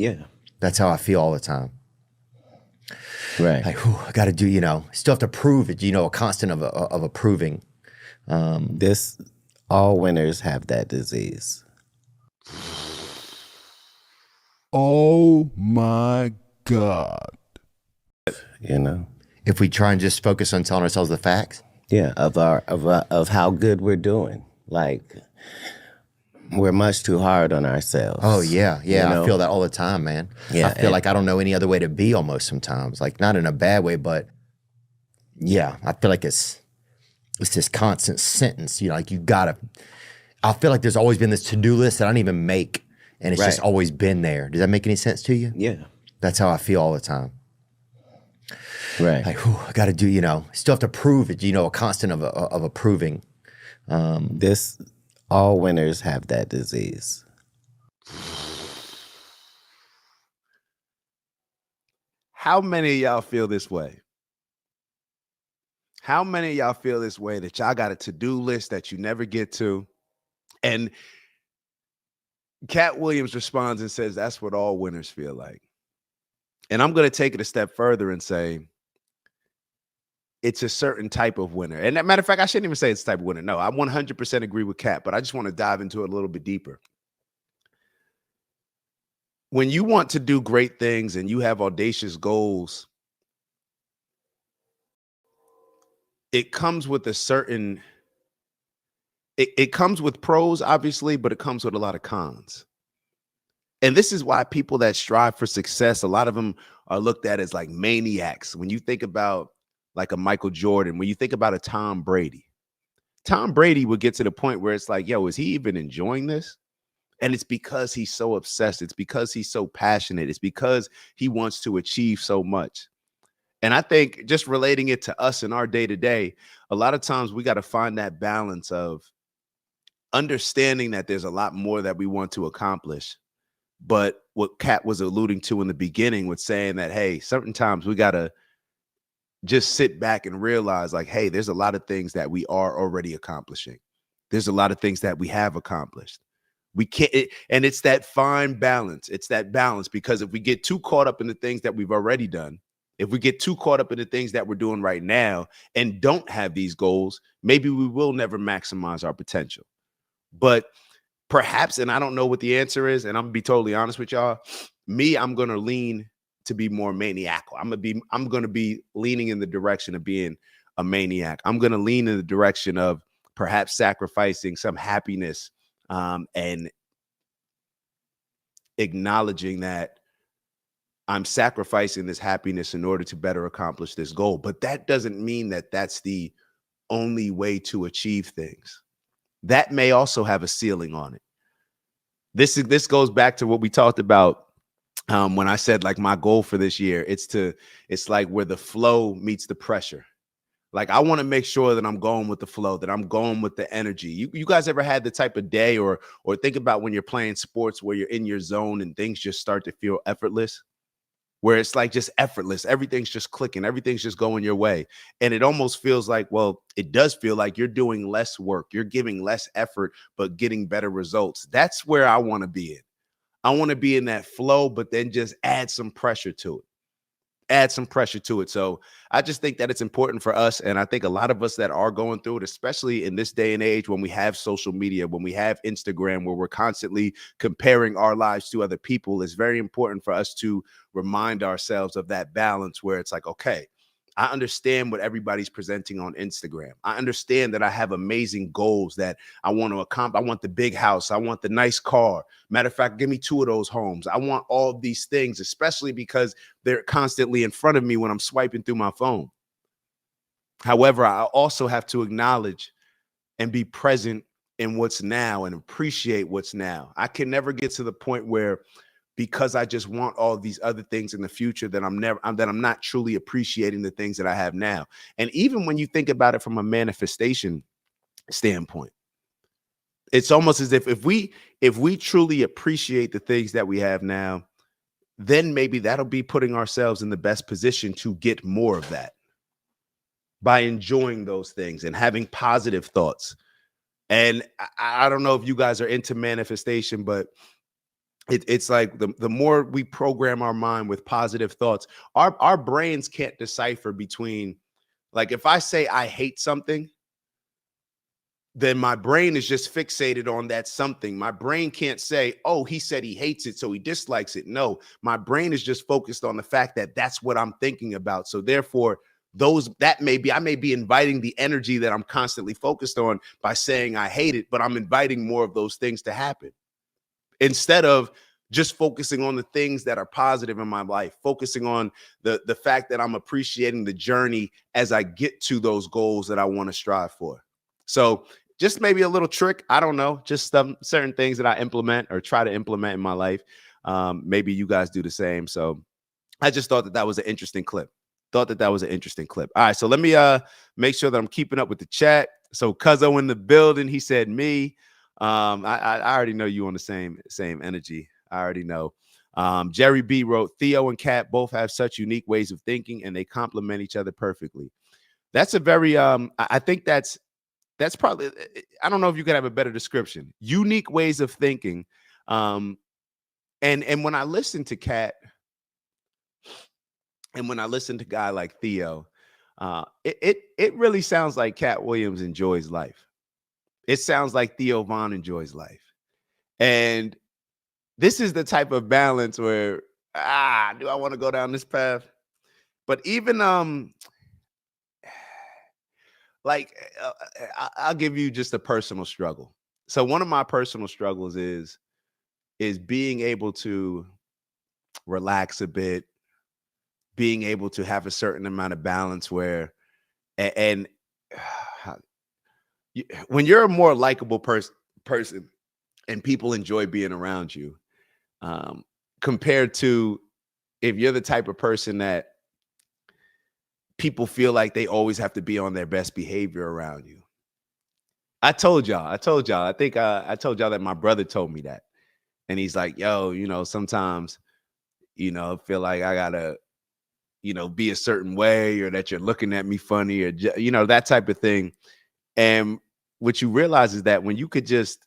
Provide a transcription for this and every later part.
Yeah. That's how I feel all the time. Right. Like, whew, I got to do, still have to prove it, a constant of approving. This all winners have that disease. Oh my God. You know. If we try and just focus on telling ourselves the facts. Yeah, of how good we're doing. Like we're much too hard on ourselves. Oh yeah. You know? I feel that all the time, man. Yeah, I feel like I don't know any other way to be almost sometimes. Like not in a bad way, but yeah, I feel like it's this constant sentence. Like I feel like there's always been this to-do list that I don't even make, and it's just Right. always been there. Does that make any sense to you? Yeah. That's how I feel all the time. Right. Like, whew, I got to do, still have to prove it, a constant of approving. This all winners have that disease. How many of y'all feel this way? How many of y'all feel this way that y'all got a to-do list that you never get to? And Katt Williams responds and says, that's what all winners feel like. And I'm going to take it a step further and say, it's a certain type of winner. And as a matter of fact, I shouldn't even say it's a type of winner. No, I 100% agree with Katt, but I just want to dive into it a little bit deeper. When you want to do great things and you have audacious goals, it comes with a certain, it comes with pros, obviously, but it comes with a lot of cons. And this is why people that strive for success, a lot of them are looked at as like maniacs. When you think about like a Michael Jordan, when you think about a Tom Brady would get to the point where it's like, yo, is he even enjoying this? And it's because he's so obsessed. It's because he's so passionate. It's because he wants to achieve so much. And I think just relating it to us in our day to day, a lot of times we got to find that balance of understanding that there's a lot more that we want to accomplish. But what Katt was alluding to in the beginning with saying that, hey, certain times we got to just sit back and realize like, hey, there's a lot of things that we are already accomplishing. There's a lot of things that we have accomplished. We can't, and it's that fine balance. It's that balance, because if we get too caught up in the things that we've already done, if we get too caught up in the things that we're doing right now and don't have these goals, maybe we will never maximize our potential. But perhaps, and I don't know what the answer is, and I'm gonna be totally honest with y'all, I'm gonna lean to be more maniacal. I'm gonna be leaning in the direction of being a maniac. I'm gonna lean in the direction of perhaps sacrificing some happiness and acknowledging that I'm sacrificing this happiness in order to better accomplish this goal. But that doesn't mean that that's the only way to achieve things. That may also have a ceiling on it. This goes back to what we talked about when I said like my goal for this year. It's like where the flow meets the pressure. Like I want to make sure that I'm going with the flow, that I'm going with the energy. You guys ever had the type of day or think about when you're playing sports where you're in your zone and things just start to feel effortless? Where it's like just effortless. Everything's just clicking. Everything's just going your way. And it almost feels like, well, it does feel like you're doing less work. You're giving less effort, but getting better results. That's where I want to be in. I want to be in that flow, but then just add some pressure to it. So I just think that it's important for us. And I think a lot of us that are going through it, especially in this day and age, when we have social media, when we have Instagram, where we're constantly comparing our lives to other people, it's very important for us to remind ourselves of that balance where it's like, okay, I understand what everybody's presenting on Instagram. I understand that I have amazing goals that I want to accomplish. I want the big house. I want the nice car. Matter of fact, give me 2 of those homes. I want all of these things, especially because they're constantly in front of me when I'm swiping through my phone. However, I also have to acknowledge and be present in what's now and appreciate what's now. I can never get to the point where, because I just want all these other things in the future, that I'm not truly appreciating the things that I have now. And even when you think about it from a manifestation standpoint, it's almost as if we truly appreciate the things that we have now, then maybe that'll be putting ourselves in the best position to get more of that by enjoying those things and having positive thoughts. And I don't know if you guys are into manifestation, but It's like the more we program our mind with positive thoughts, our brains can't decipher between, like, if I say I hate something, then my brain is just fixated on that something. My brain can't say, oh, he said he hates it, so he dislikes it. No, my brain is just focused on the fact that that's what I'm thinking about. So therefore, I may be inviting the energy that I'm constantly focused on by saying I hate it, but I'm inviting more of those things to happen instead of just focusing on the things that are positive in my life, focusing on the fact that I'm appreciating the journey as I get to those goals that I want to strive for. So just maybe a little trick, I don't know, just certain things that I implement or try to implement in my life. Maybe you guys do the same. So I just thought that was an interesting clip. All right, so let me make sure that I'm keeping up with the chat. So Cuzzo in the building, he said me. I already know you on the same energy. I already know. Jerry B wrote, Theo and Katt both have such unique ways of thinking, and they complement each other perfectly. That's a very I think that's probably, I don't know if you could have a better description. Unique ways of thinking. And when I listen to Katt, and when I listen to a guy like Theo, it really sounds like Katt Williams enjoys life. It sounds like Theo Von enjoys life. And this is the type of balance where, do I want to go down this path? But even I'll give you just a personal struggle. So one of my personal struggles is being able to relax a bit, being able to have a certain amount of balance where, and when you're a more likable person and people enjoy being around you, compared to if you're the type of person that people feel like they always have to be on their best behavior around you. I told y'all, I think I told y'all that my brother told me that. And he's like, yo, sometimes, I feel like I gotta, be a certain way, or that you're looking at me funny, or, that type of thing. And what you realize is that when you could just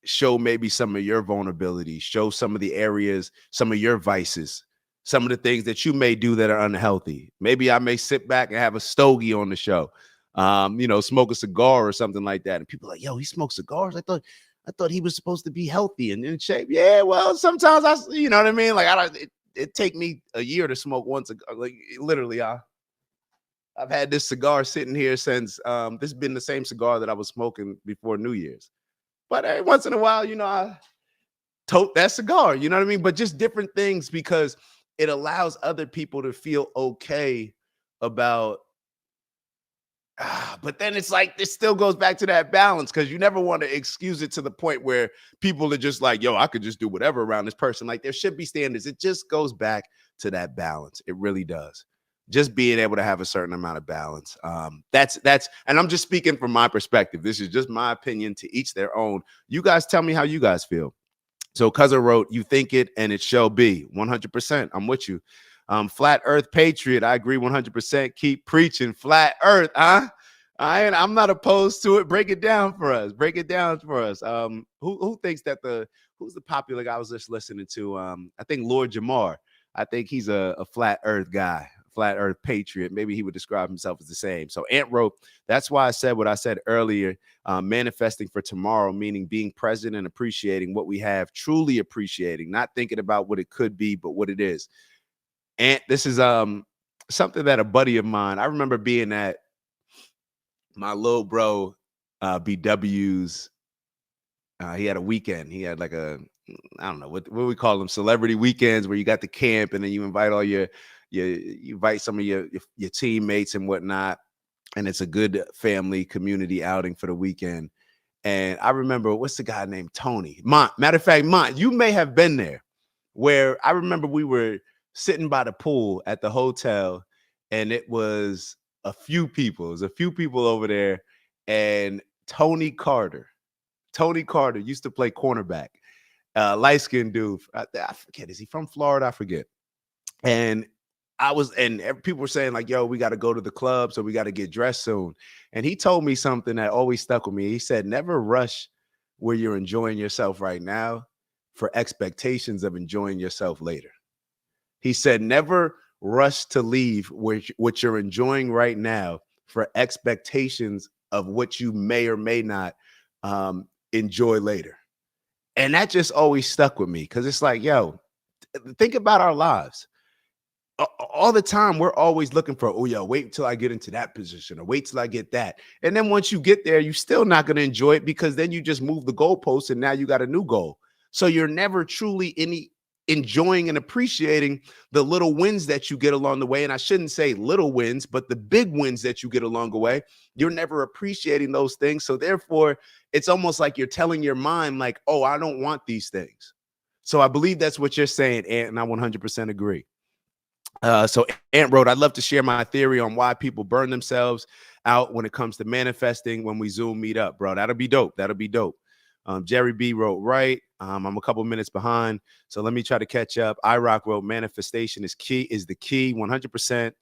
show maybe some of your vulnerabilities, show some of the areas, some of your vices, some of the things that you may do that are unhealthy. Maybe I may sit back and have a stogie on the show, smoke a cigar or something like that. And people are like, yo, he smokes cigars. I thought he was supposed to be healthy and in shape. Yeah, well, sometimes you know what I mean? Like it take me a year to smoke one cigar. Like literally, I've had this cigar sitting here since this has been the same cigar that I was smoking before New Year's. But every once in a while, I tote that cigar, you know what I mean? But just different things, because it allows other people to feel okay about, but then it's like, this still goes back to that balance, because you never want to excuse it to the point where people are just like, yo, I could just do whatever around this person. Like, there should be standards. It just goes back to that balance. It really does. Just being able to have a certain amount of balance. That's, and I'm just speaking from my perspective. This is just my opinion, to each their own. You guys tell me how you guys feel. So Cuzzo wrote, you think it and it shall be. 100%. I'm with you. Flat Earth Patriot. I agree 100%. Keep preaching flat Earth. I'm not opposed to it. Break it down for us. Who thinks that who's the popular guy I was just listening to? I think Lord Jamar. I think he's a flat Earth guy. Flat Earth Patriot. Maybe he would describe himself as the same. So Ant wrote, that's why I said what I said earlier, manifesting for tomorrow, meaning being present and appreciating what we have, truly appreciating, not thinking about what it could be, but what it is. And this is something that a buddy of mine, I remember being at my little bro BW's, he had a weekend. He had like I don't know, what we call them, celebrity weekends, where you got the camp and then you invite all you invite some of your teammates and whatnot, and it's a good family community outing for the weekend. And I remember, what's the guy named Tony? Matter of fact, you may have been there, where I remember we were sitting by the pool at the hotel, and it was a few people. Over there, and Tony Carter used to play cornerback, light-skinned dude. I forget, is he from Florida? I forget. And people were saying like, yo, we got to go to the club, so we got to get dressed soon. And he told me something that always stuck with me. He said, never rush where you're enjoying yourself right now for expectations of enjoying yourself later. He said, never rush to leave what you're enjoying right now for expectations of what you may or may not enjoy later. And that just always stuck with me because it's like, yo, think about our lives. All the time, we're always looking for, oh, yeah, wait until I get into that position or wait till I get that. And then once you get there, you're still not going to enjoy it because then you just move the goalposts and now you got a new goal. So you're never truly enjoying and appreciating the little wins that you get along the way. And I shouldn't say little wins, but the big wins that you get along the way. You're never appreciating those things. So therefore, it's almost like you're telling your mind like, oh, I don't want these things. So I believe that's what you're saying, Ant, and I 100% agree. So Ant wrote, I'd love to share my theory on why people burn themselves out when it comes to manifesting when we Zoom meet up, bro. That'll be dope. That'll be dope. Jerry B wrote, right. I'm a couple minutes behind, so let me try to catch up. iRock wrote, manifestation is the key, 100%.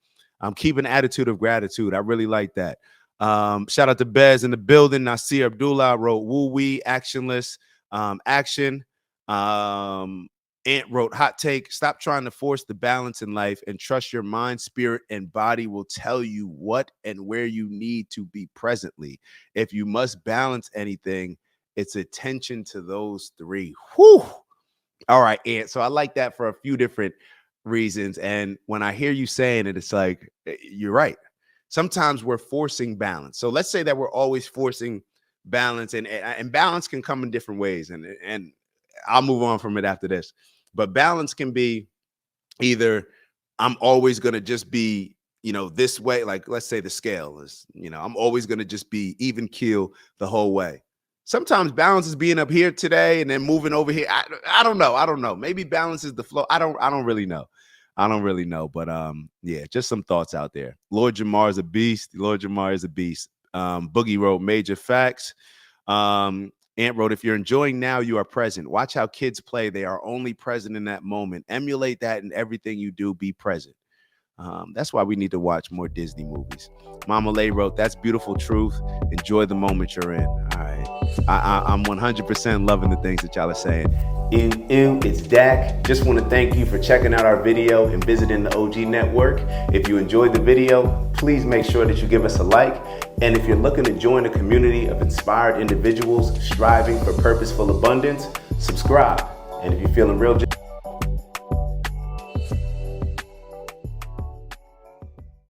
Keep an attitude of gratitude. I really like that. Shout out to Bez in the building. Nasir Abdullah wrote, woo-wee, actionless, action. Ant wrote, hot take, stop trying to force the balance in life and trust your mind, spirit, and body will tell you what and where you need to be presently. If you must balance anything, it's attention to those three. Whew. All right, Ant. So I like that for a few different reasons. And when I hear you saying it, it's like, you're right. Sometimes we're forcing balance. So let's say that we're always forcing balance, and balance can come in different ways. And I'll move on from it after this. But balance can be either I'm always going to just be, this way. Like, let's say the scale is, I'm always going to just be even keel the whole way. Sometimes balance is being up here today and then moving over here. I don't know. Maybe balance is the flow. I don't really know. But yeah, just some thoughts out there. Lord Jamar is a beast. Boogie wrote, major facts. Ant wrote, if you're enjoying now, you are present. Watch how kids play. They are only present in that moment. Emulate that in everything you do. Be present. That's why we need to watch more Disney movies. Mama Lay wrote, that's beautiful truth. Enjoy the moment you're in. All right. I'm 100% loving the things that y'all are saying. It's Dak. Just want to thank you for checking out our video and visiting the OG Network. If you enjoyed the video, please make sure that you give us a like. And if you're looking to join a community of inspired individuals striving for purposeful abundance, subscribe. And if you're feeling real